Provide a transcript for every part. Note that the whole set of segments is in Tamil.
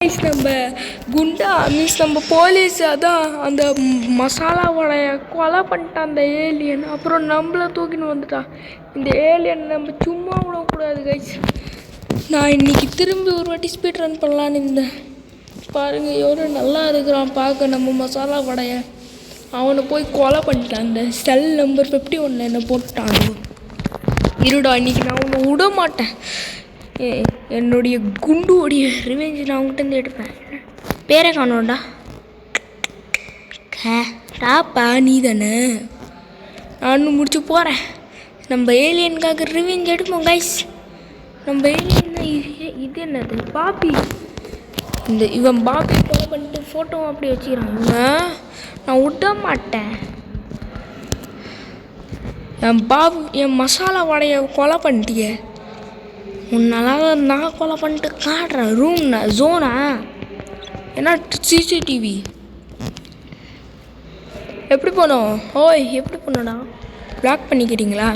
நம்ம குண்டா மீன்ஸ் நம்ம போலீஸ் அதான் அந்த மசாலாவோடைய கொலை பண்ணிட்டான் அந்த ஏலியன். அப்புறம் நம்மளை தூக்கின்னு வந்துட்டான். இந்த ஏலியன் நம்ம சும்மா விடக்கூடாது கைஸ். நான் இன்னைக்கு திரும்பி ஒரு வாட்டி ஸ்பீட் ரன் பண்ணலான்னு இருந்தேன். பாருங்கள் எவ்வளோ நல்லா இருக்கிறான் பார்க்க நம்ம மசாலா வடைய. அவனை போய் கொலை பண்ணிட்டான். அந்த செல் நம்பர் 51 என்னை போட்டான். இருடா இன்னைக்கு நான் உன்னை விட மாட்டேன். என்னுடைய குண்டுவோடைய ரிவெஞ்ச் நான் அவங்ககிட்ட எடுப்பேன். பேரை காணோண்டா. டாப்பா நீ தானே. நானும் முடிச்சு போகிறேன். நம்ம ஏலியனுக்காக ரிவெஞ்ச் எடுப்போம் கைஸ். நம்ம ஏலியன் இது என்னது பாபி. இவன் பாபி கொலை பண்ணிட்டு ஃபோட்டோவும் அப்படி வச்சுக்கிறான். நான் விட மாட்டேன். என் மசாலா வடையை கொலை பண்ணிட்டியே. உன்னால நான் கொலை பண்ணிட்டு காட்டுறேன். ரூம்னா ஜோனா ஏன்னா சிசிடிவி எப்படி போனோம்? ஓய் எப்படி போனோடா? பிளாக் பண்ணிக்கிறீங்களா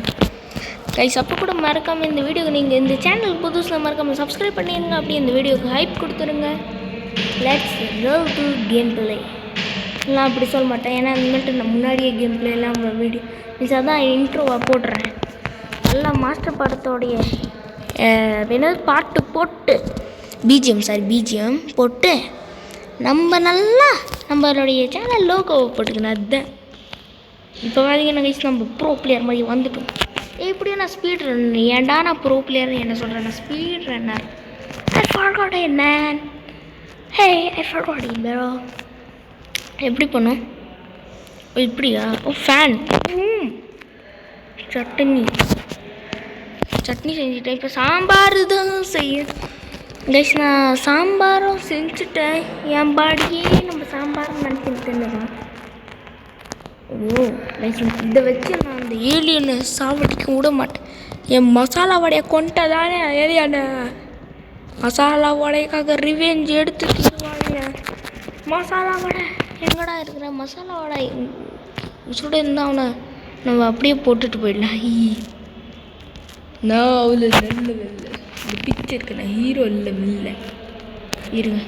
கைஸ்? அப்போ கூட மறக்காமல் இந்த வீடியோக்கு நீங்கள் இந்த சேனல் புதுசில் மறக்காமல் சப்ஸ்கிரைப் பண்ணிடுங்க. அப்படியே இந்த வீடியோக்கு ஹைப் கொடுத்துருங்க. Let's go to game play. நான் அப்படி சொல்ல மாட்டேன் ஏன்னா இனிமேல்ட்டு நான் முன்னாடியே கேம் பிளேலாம் வீடியோ மீன்ஸ் அதான் இன்ட்ரோவாக போடுறேன். நல்லா மாஸ்டர் படத்தோடைய என்னது பாட்டு போட்டு பிஜிஎம் போட்டு நம்ம நல்லா நம்மளுடைய சேனல் லோகோவை போட்டுக்கணும். அதுதான் இப்போ பார்த்தீங்கன்னா கைஸ் நம்ம ப்ரோ பிளேயர் மாதிரி வந்துட்டோம். எப்படியோ நான் ஸ்பீட் ரன்னர். ஏன்டா நான் ப்ரோ பிளேயர்னு என்ன சொல்கிறேன்? நான் speed runner. I forgot it man. Hey I forgot it bro. எப்படி பண்ணும்? இப்படியா? ஓ ஃபேன். சட்னி செஞ்சுட்டேன். இப்போ சாம்பார் தான் செய்ய கைஸ். நான் சாம்பாரும் செஞ்சுட்டேன். என் பாடியே நம்ம சாம்பாரும் நினச்சிட்டு தின்னுறோம். ஓ கைஸ் இதை வச்சு நான் அந்த ஏலியனை சாவடிக்க விட மாட்டேன். என் மசாலா வடையை கொண்டதானே ஏலியனை. மசாலா வடைக்காக ரிவெஞ்ச் எடுத்துக்கிடுவாங்க. மசாலா வடை எங்கடா இருக்கிற? மசாலா வடை சுட இருந்தால் அவனை நம்ம அப்படியே போட்டுட்டு போயிடலாம். நான் அவ்வளோ நல்ல வெல்ல இந்த பிக்சருக்கு நான் ஹீரோ இல்லை மில்ல இருங்க.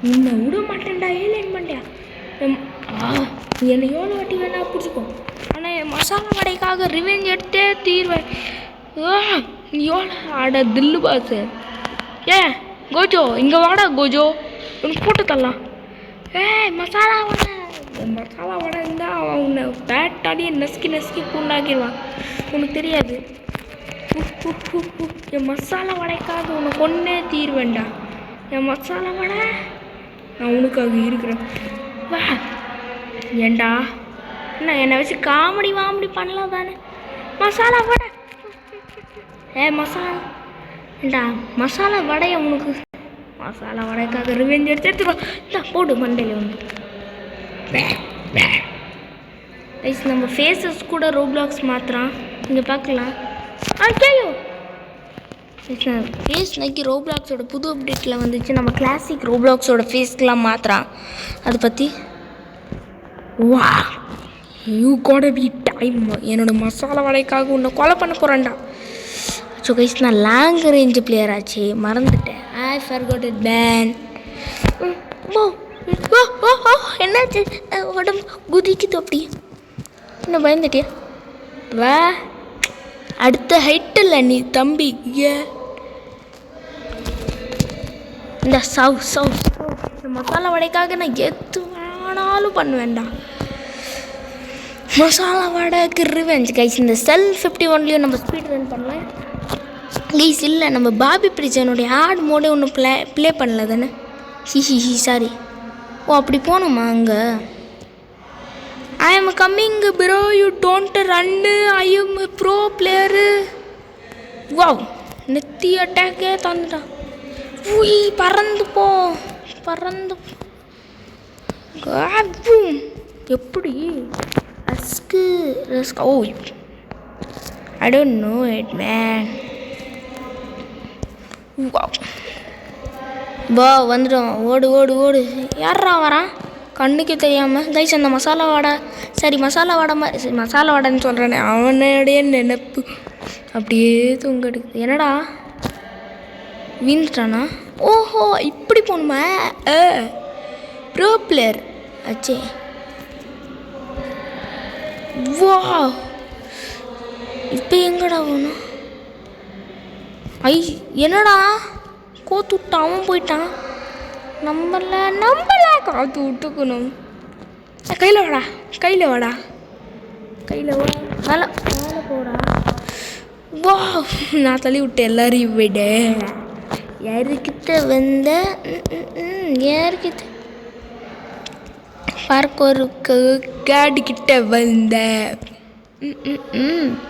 உன்னை விட மாட்டேன்டா ஏலியன் பண்ணியா. என்னை எவ்வளோ வாட்டி வேணா பிடிச்சிக்கோ. ஆனால் என் மசாலா வடைக்காக ரிவெஞ்ச் எடுத்தே தீர்வேன். எவ்வளோ ஆட தில்லு பாசு. கோஜோ இங்கே வாடா கோஜோ. உனக்கு போட்டு தரலாம். மசாலா வடை இருந்தால் அவன் உன்னை பேட்டாடியே நசுக்கி பூண்டாக்கிடுவான். உனக்கு தெரியாது. என் மசாலா வடைக்காக உன்னை கொன்னே தீர்வேண்டா. என் மசாலா வடை நான் உனக்காக இருக்கிறேன். வா ஏண்டா என்ன என்னை வச்சு காமெடி பண்ணலாம் தானே? மசாலா வடை மசாலா ஏண்டா மசாலா வடையை உனக்கு மசாலா வடைக்காக ரிவெஞ்ச் எடுத்துக்கோ. போடு மண்டையில் ஒன்று. கைஸ் நம்ம ஃபேஸஸ் கூட ரோப்ளாக்ஸ் மாற்றுறான். இங்கே பார்க்கலாம். கேயோ ஃபேஸ் நக்கி ரோப்ளாக்ஸோட புது அப்டேட்டில் வந்துச்சு. நம்ம கிளாசிக் ரோப்ளாக்ஸோட ஃபேஸ்க்கெலாம் மாற்றுறான். அதை பற்றி வா யூ கோட் பி டைம். என்னோட மசாலா வடைக்காக உன்னை கொலை பண்ண போகிறேன்டா. ஸோ கைஸ் நான் லாங் ரேஞ்சு பிளேயர் ஆச்சு மறந்துட்டேன். I forgot it man. என்னாச்சு? உடம்பு குதிக்குது அப்படி. என்ன பயந்துட்டியா? வா அடுத்த ஹைட்டில் நீ தம்பி. இந்த இந்த மசாலா வடைக்காக நான் எது வேணாலும் பண்ணுவேன்டா. மசாலா வடைக்கு ரிவெஞ்ச் கைஸ். இந்த செல் 51லேயும் நம்ம ஸ்பீட் ரன் பண்ணலாம் கைஸ். இல்லை நம்ம பாபி பிரிச்சனுடைய ஆட் மோடே ஒன்று ப்ளே பண்ணல தானே. சாரி. ஓ அப்படி போகணுமா அங்கே? I am coming bro you don't run. I am bro player. Wow நெத்தி அட்டாக்கே தந்துட்டான். பறந்து போ. எப்படி ரஸ்கு oh I don't know it man. வா வந்துடும். ஓடு. யாரா வரான்? கண்ணுக்கு தெரியாமல் கைஸ். அந்த மசாலா வடை மசாலா வடைன்னு சொல்கிறேனே அவனுடைய நினைப்பு அப்படியே தூங்க எடுக்குது. என்னடா வீழ்ந்துட்டானா? ஓஹோ இப்படி போகணுமா? ப்ரோ பிளேயர் ஆச்சே. வா இப்போ எங்கடா போகணும்? என்னடா கோத்து விட்டான், அவன் போயிட்டான். நம்மள காத்து விட்டுக்கணும். கையில் வாடா, கையில் வாடா, கையில் வா, மேலே மேலே போடா. வா நான் தள்ளி விட்டேன் எல்லாரையும் விட. யாருக்கிட்ட வந்த யாருக்கிட்ட பார்க்கோருக்கு கார்டு கிட்ட வந்த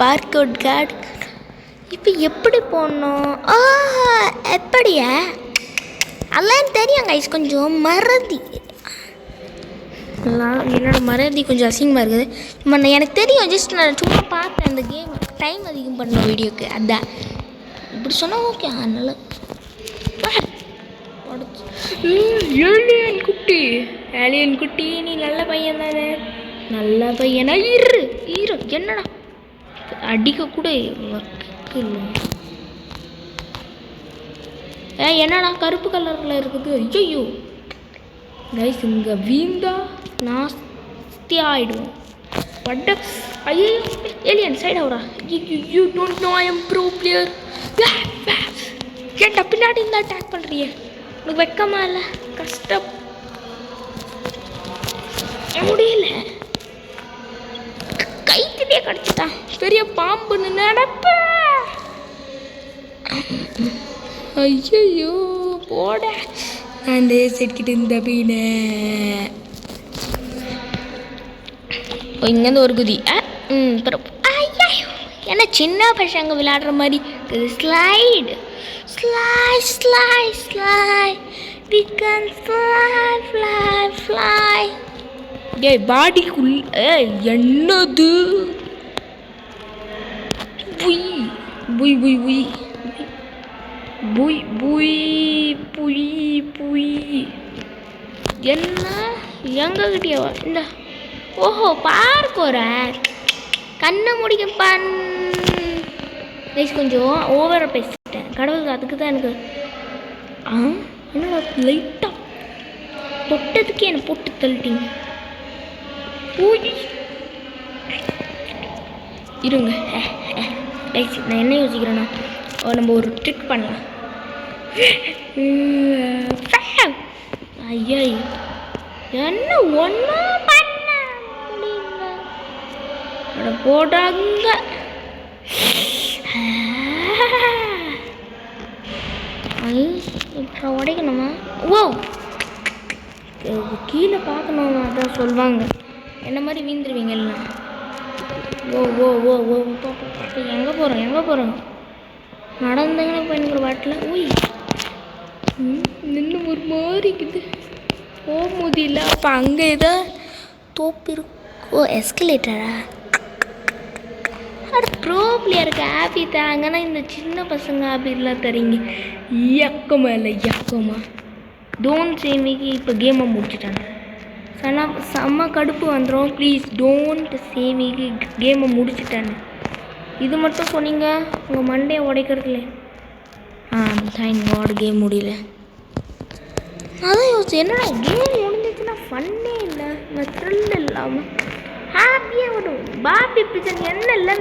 பார்க்கோட் கார்டு. இப்போ எப்படி போடணும்? எப்படியா எல்லாம் தெரியும் கைஸ். கொஞ்சம் மறதி என்னோட மறதி கொஞ்சம் அசிங்கமாக இருக்குது. எனக்கு தெரியும், ஜஸ்ட் நான் சும்மா பார்த்தேன் அந்த கேம். டைம் அதிகம் பண்ண வீடியோக்கு, அதான் இப்படி சொன்னால் ஓகே. அதனால் ஏலியன் குட்டி, ஏலியன் குட்டி நீ நல்ல பையன் தானே, நல்ல பையனா? இரு என்னடா அடிக்க கூட ஒர்க்கு இல்லை. என்னடா கருப்பு கலரில் இருக்குது? ஐயோ கைஸ், இங்கே வீந்தா நாஸ்தி ஆகிடுவோம். பட்ட ஐயோ ஏலியன் சைட் ஆகுறா. You don't know I am bro player. ஏன்டா பின்னாடி இருந்தால் அட்டாக் பண்ணுறியே? உனக்கு வெக்கமா இல்லை? கஷ்டம் முடியல. கைக்கிட்டே கிடச்சிட்டான். பெரிய பாம்புன்னு நடப்ப. ஐயோ போட அந்த செட்கிட்ட இருந்த பீனை இங்கேருந்து ஒரு குதி. ஏன்னா சின்ன பசங்க விளையாடுற மாதிரி slide ஸ்லாய் ஸ்லாய் ஸ்லாய் we can fly fly fly. டேய் பாடிக்குள் என்னது? புய் புய் புய் புய் புய் புய் புய் புய். என்ன எங்ககிட்டயவா? இந்த ஓஹோ பார்க்கோற கண்ணை முடிக்க கொஞ்சம் ஓவராக பேசிட்டேன். கடவுள் அதுக்கு தான் எனக்கு என்னடா லைட்டாக தொட்டதுக்கே என்னை போட்டு தள்ளிட்டீங்க. இருங்க நான் என்ன யோசிக்கிறேன்னா, நம்ம ஒரு ட்ரிக் பண்ணலாம். ஐயா என்ன ஒன்றும் பண்ண முடியல போடாங்க. இப்போ உடைக்கணுமா? ஓ கீழே பார்க்கணும், அதான் சொல்லுவாங்க. என்ன மாதிரி வீந்துருவீங்க எல்லாம். ஓ ஓ ஓ ஓ எங்கே போகிறோம்? நடந்தாங்கன்னா இப்போ எனக்கு ஒரு வாட்டில் ஓய் நின்று ஒரு மாதிரி இருக்குது, போக முடியல. அப்போ அங்கே ஏதோ தோப்பு இருக்கோ? எஸ்கலேட்டரா? அது ப்ரோ பிளேயருக்கு ஹாப்பி தாங்கன்னா இந்த சின்ன பசங்க ஹாப்பிலாம் தரீங்க. இயக்கமா இல்லை இயக்கமா டோன்ட் சேமிக்கு. இப்போ கேமை முடிச்சுட்டாங்க. செம்ம கடுப்பு வந்துடும். ப்ளீஸ் டோன்ட் சேமிக்கு. கேமை முடிச்சுட்டாங்க. இது மட்டும் சொன்னீங்க உங்கள் மண்டையை உடைக்கிறதுல. தேங்க் காட் கேம் முடியல. அதான் யோசிச்சு என்னடா கேம் முடிஞ்சிச்சுன்னா ஃபன்னே இல்லை, நான் த்ரில் இல்லாமல் ஹாப்பியாக வரும். பாபி பிச்சன் என்ன இல்லை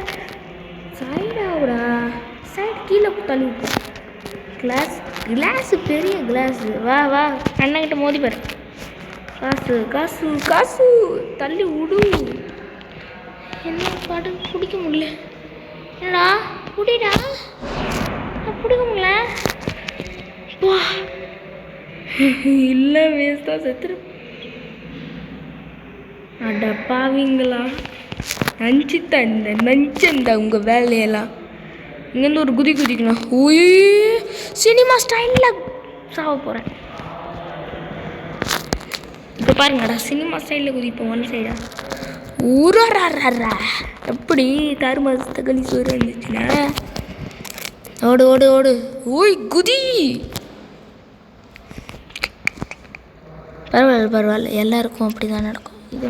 சைடாகடா, சைடு கீழே தள்ளி விட்டேன். கிளாஸு பெரிய கிளாஸு. வா அண்ணங்கிட்ட மோதி பாரு. காசு தள்ளி விடு. என்ன பாட்டு பிடிக்க முடியல. என்னடா குடிடா, பிடிக்க முடியல. வா இல்லை வேஸ்ட்டாக செத்துரு. அடப்பாவீங்களா நஞ்சித்தான் இந்த நஞ்சந்தா உங்கள் வேலையெல்லாம். இங்கேருந்து ஒரு குதிக்கணும். ஊய் சினிமா ஸ்டைலில் சாவ போகிறேன். இப்போ பாருங்கடா சினிமா ஸ்டைலில் குதிப்போம். ஒன் சைடா ஊரா எப்படி தாறுமாசத்தை களி சோறு இருந்துச்சுன்னா ஓடு. ஓய் குதி. பரவாயில்ல எல்லாருக்கும் அப்படி தான் நடக்கும். இது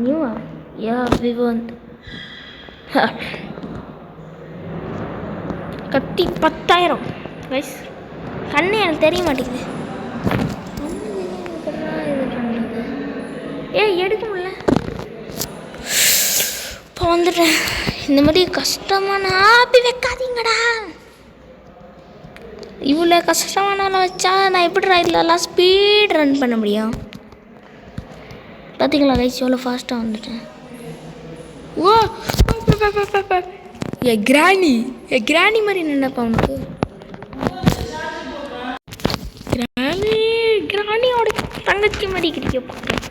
நியூவா விவோந்த் கத்தி 10,000 கைஸ். கண்ணு எனக்கு தெரிய மாட்டேங்குது. எடுக்க முடியல. இப்போ வந்துட்டேன். இந்த மாதிரி கஷ்டமான ஆப்பி வைக்காதீங்கடா. இவ்வளோ கஷ்டமான வச்சா நான் எப்படி இதெல்லாம் ஸ்பீட் ரன் பண்ண முடியும்? பார்த்தீங்களா கைஸ், எவ்வளோ ஃபாஸ்ட்டாக வந்துட்டேன். ஓ கிராணி மாதிரி நினைப்பா உனக்கு. கிராணியோட தங்கச்சி மாதிரி கிடைக்க பார்க்குறேன்.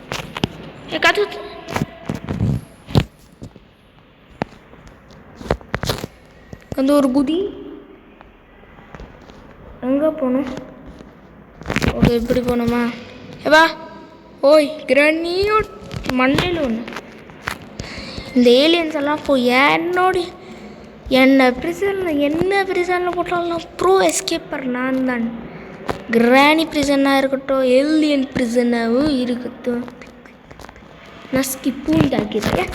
கதை அந்த ஒரு குதி எங்கே போகணும்? ஓகே, இப்படி போகணுமா? ஏவா ஓய் கிராணியோ மண்டையில் ஒன்று. இந்த ஏலியன்ஸ் எல்லாம் போய் என்ன ப்ரிசனில் போட்டாலும் ப்ரோ எஸ்கேப்பர் நான் தான். கிராணி ப்ரிசனாக இருக்கட்டும், ஏலியன் ப்ரிசனாகவும் இருக்கட்டும், நஸ்கி பூண்டாக்கிறேன்.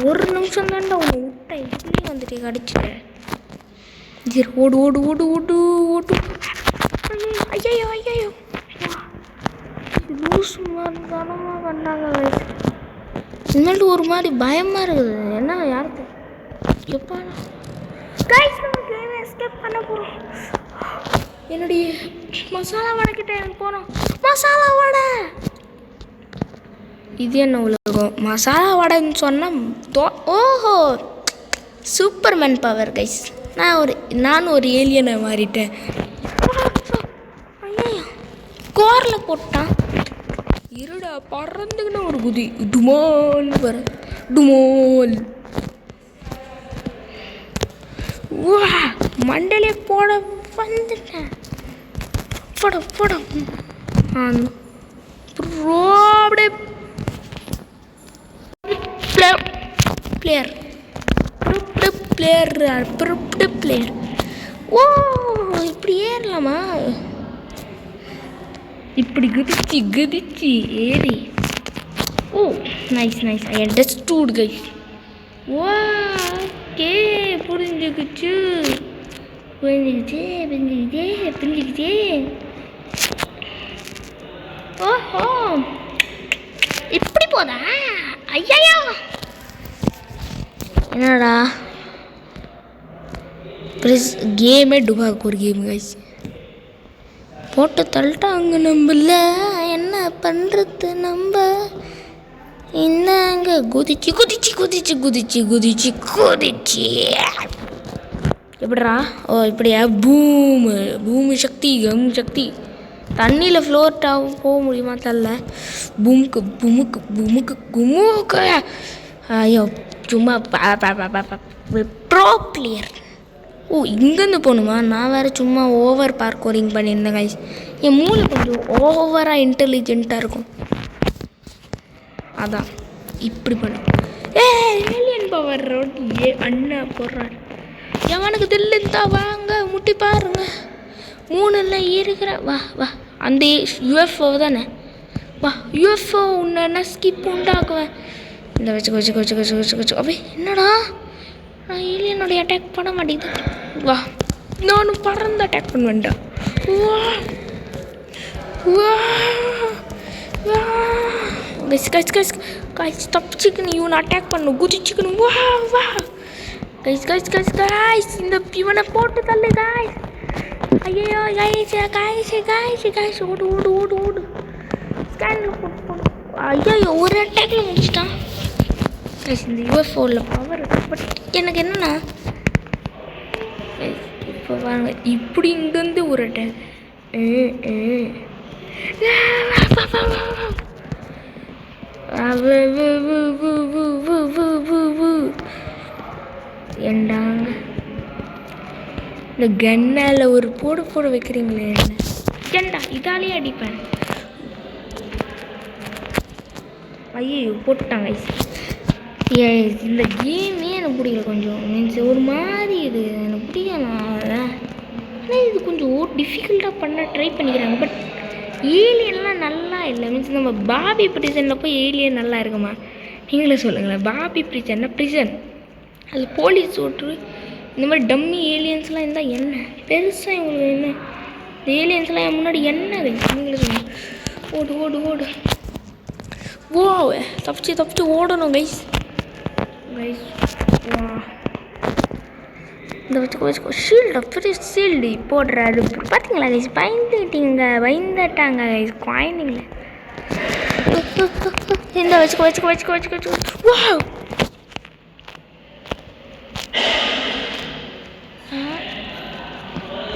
ஒரு நிமிஷம் தாண்டா உன்னை விட்டேன், இப்படியே வந்துட்டு கடிச்சிட்டேன். ஓடு ஓடு ஓடு ஓடு ஓடு. ஐயோ ஐயோ லூஸ் மாதிரி தனமாக பண்ணாங்க. இனிமேல்ட்டு ஒரு மாதிரி பயமாக இருக்குது. என்ன யாருக்கு எப்பா கைஸ் நம்ம கேமை எஸ்கேப் பண்ண போகிறோம். என்னுடைய மசாலா வடை கிட்ட எனக்கு போகிறோம். மசாலா வடை இது என்ன உலகம்? மசாலா வடைன்னு சொன்னால் ஓஹோ சூப்பர்மேன் பவர் கைஸ். நான் ஒரு ஏலியனை மாறிட்டேன். கோரில் போட்டான் இருடா பறந்துக்கின ஒரு குதி டுமோல் வர டுமோல். வா மண்டலே போட வந்துட்டேன். போட போட அப்படியே பிளேயர் பிளேயர். ஓ இப்படி ஏறலாமா? இப்படி குதிச்சு ஏறி. Oh nice nice. I understood guys. Okay புரிஞ்சுக்கிச்சு. ஓஹோ இப்படி போதா? ஐயோ என்னடா கேமே டுபாக்கு ஒரு கேம் கைஸ். போட்டு தள்ளிட்டாங்க. நம்பல என்ன பண்ணுறது நம்ம? என்னங்க குதிச்சு குதிச்சு குதிச்சு குதிச்சு குதிச்சு குதிச்சு எப்படிரா? ஓ இப்படியா? பூமி சக்தி சக்தி. தண்ணியில் ஃப்ளோட் ஆகும் போக முடியுமா? தள்ள பூமுக்கு பூமுக்கு பூமுக்கு குமுக்கு. ஐயோ சும்மா ப்ரோ பிளேயர். ஓ இங்கேருந்து போகணுமா? நான் வேறு சும்மா ஓவர் பார்க்கோரிங் பண்ணியிருந்தேன் கைஸ். என் மூளை கொஞ்சம் ஓவராக இன்டெலிஜென்ட்டாக இருக்கும், அதான் இப்படி பண்ண. ஏலியன் பவர் ரோட் அண்ணா போடுறாரு. எவனுக்கு தில்லுந்தா வாங்க முட்டி பாருங்க. 3 இருக்கிற வா வா. அந்த யூஎஃப்ஓ தானே? வா யூஎஃப்ஓ உன்னை ஸ்கிப் உண்டாக்குவேன். இந்த வச்சு வச்சு வச்சு வச்சு வச்சு வச்சு அப்படி என்னடா நான் ஏலியனுடைய அட்டாக் பண்ண மாட்டேங்குது. வா நானும் பறந்து அட்டாக் பண்ண வேண்டாம். கைஸ் தப்பிச்சுக்கணும். இவனை அட்டாக் பண்ணணும், குதிச்சுக்கணும். வா வா கைஸ் கைஸ் கைஸ் கைஸ் இந்த இவனை போட்டு தள்ளு கைஸ். ஐயோ கைஸ் கைஸ் கைஸ் கைஸ் ஓடு ஓடு ஓடு ஓடு. ஸ்கேனில் போட்டு போடு. ஐயோ ஒரு அட்டாக்ல முடிச்சிட்டான் கைஸ். இந்த யூஎஃப்ஓவில் பவர் பட் எனக்கு என்னன்னா இப்போ பாருங்க இப்படி இங்கேருந்து ஒரு அட்டாக். ஏண்டாங்க இந்த கன்னால் ஒரு போடு வைக்கிறீங்களே என்ன? ஏண்டா இதாலேயே அடிப்பேன். ஐயோ போட்டுட்டாங்க. இந்த கேமே எனக்கு பிடிக்கல கொஞ்சம். மீன்ஸ் ஒரு மாதிரி இது எனக்கு பிடிக்கல. ஆனால் இது கொஞ்சம் டிஃபிகல்ட்டாக பண்ண ட்ரை பண்ணிக்கிறாங்க. பட் ஏலியன்லாம் நல்லா இல்லை. மீன்ஸ் நம்ம பாபி ப்ரிசனில் போய் ஏலியன் நல்லா இருக்குமா? நீங்களே சொல்லுங்களேன். பாபி ப்ரிசன்னா ப்ரிசன் அது போலீஸ் ஓட்டு இந்த மாதிரி டம்மி ஏலியன்ஸ்லாம் இருந்தால் என்ன பெருசாக இவங்களுக்கு என்ன இந்த ஏலியன்ஸ்லாம் என் முன்னாடி என்ன நீங்களுக்கு ஓடு ஓடு ஓடு ஓ தப்பிச்சு ஓடணும் கைஸ் வா இந்த வச்சுக்கோ ஷீல்டு பெரிய ஷீல்டு போடுறாரு பார்த்தீங்களா கைஸ் பயந்துட்டாங்க கைஸ் குழந்தைங்கள இந்த வச்சுக்கோ வா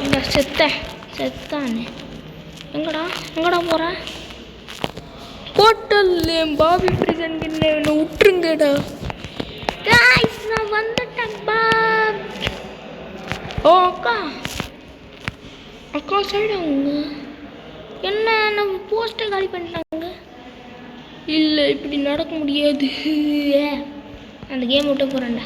இந்த செத்தானே எங்கடா போகிற ஹோட்டல் என் பாபி பிரிசன் என்ன விட்டுருங்கடா காய்ஸ் நான் வந்துட்டேன் பாப் ஓ அக்கா சைடு அவங்க என்ன நம்ம போஸ்ட்டை காலி பண்ணிட்டாங்க இல்லை இப்படி நடக்க முடியாது அந்த கேம் விட்டு போகிறேன்டா